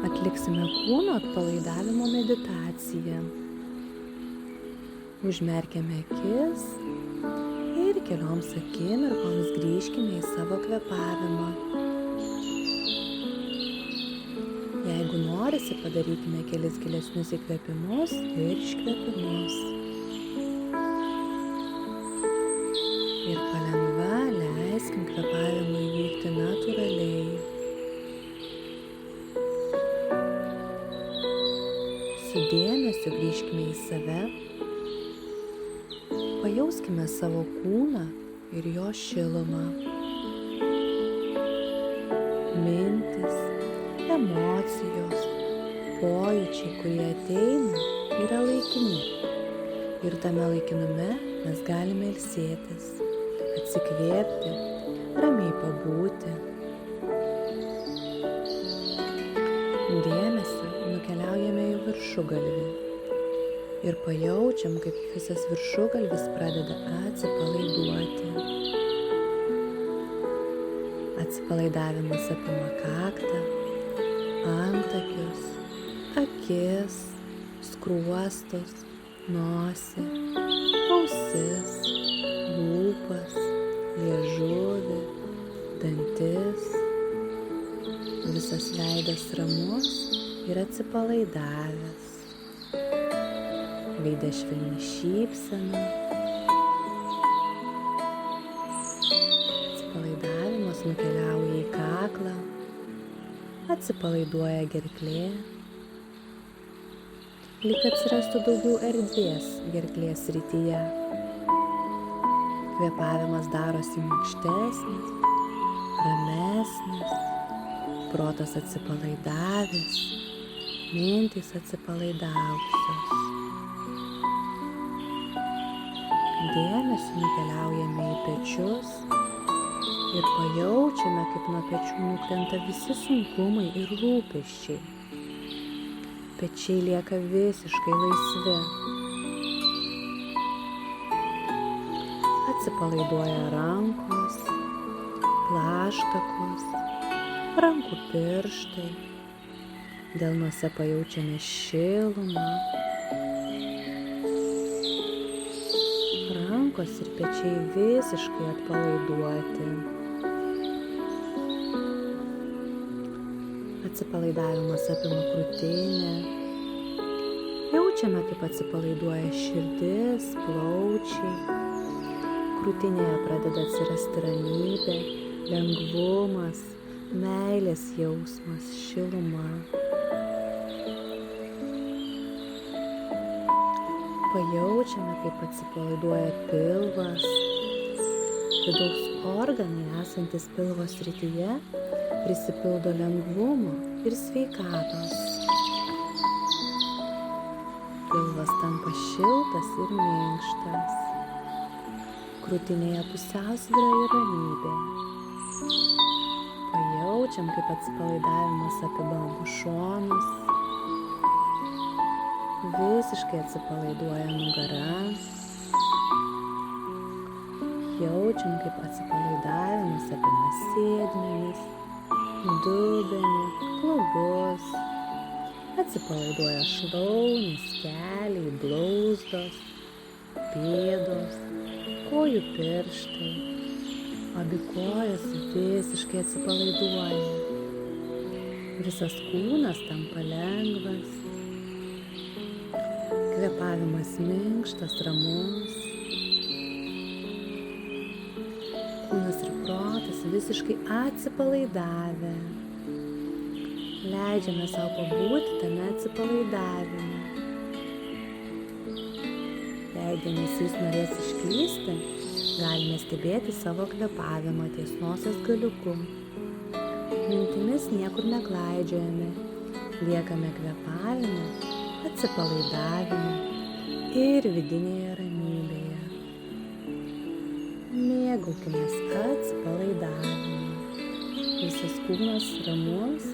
Atliksime kūno atpalaidavimo meditaciją. Užmerkėme akis ir kelioms akimirkoms grįžkime į savo kvėpavimą. Jeigu norisi, padarykime kelis gilesnius įkvėpimus ir iškvėpimus. Ir palengva leiskim kvėpavimui vykti natūraliai. Su dėmesiu grįžkime į save. Pajauskime savo kūną ir jo šilumą. Mintis, emocijos, pojūčiai, kurie ateina, yra laikini. Ir tame laikinume mes galime ilsėtis, atsikvėpti, ramiai pabūti. Dėmesiu nukeliaujame į viršugalvį ir pajaučiam, kaip visas viršugalvis pradeda atsipalaiduoti. Atsipalaidavimas apima kaktą, antakius, akis, skruostus, nosį, ausis, lūpas, liežuvį, dantis. Visas veidas ramus ir atsipalaidavęs. Veide švelni šypsena. Atsipalaidavimas nukeliauja į kaklą. Atsipalaiduoja gerklė. Lyg atsirastų daugiau erdvės gerklės srityje. Kvėpavimas darosi minkštesnis, ramesnis, protas atsipalaidavęs, mintys atsipalaidavusios. Dėmesiu nukeliaujame į pečius ir pajaučiame, kaip nuo pečių nukrenta visi sunkumai ir rūpesčiai. Pečiai lieka visiškai laisvi. Atsipalaiduoja rankos, plaštakos, rankų pirštai. Delnuose pajaučiame šilumą. Rankos ir pečiai visiškai atpalaiduoti. Atsipalaidavimas apima krūtinę. Jaučiame, kaip atsipalaiduoja širdis, plaučiai. Krūtinėje pradeda atsirasti ramybė, lengvumas, meilės jausmas, šiluma. Pajaučiame, kaip atsipalaiduoja pilvas. Vidaus organai esantis pilvo srityje prisipildo lengvumo ir sveikatos. Pilvas tampa šiltas ir minkštas. Krūtinėje pusiausvyra ir ramybė. Pajaučiam, kaip atsipalaidavimas apima abu šonus. Visiškai atsipalaiduoja nugara. Jaučiam, kaip atsipalaidavimas apima sėdmenis, dubenį, klubus. Atsipalaiduoja šlaunys, keliai, blauzdos, pėdos, kojų pirštai. Abi kojos visiškai atsipalaiduoja. Visas kūnas tampa lengvas. Kvėpavimas minkštas, ramus. Kūnas ir protas visiškai atsipalaidavę. Leidžiame savo pabūti tame atsipalaidavime. Jei dėmesys norės išklysti, galime stebėti savo kvėpavimą ties nosies galiuku. Mintimis niekur neklaidžiojame, liekame kvėpavime, atsipalaidavime ir vidinėje ramybėje. Mėgaukimės atsipalaidavimu. Visas kūnas ramus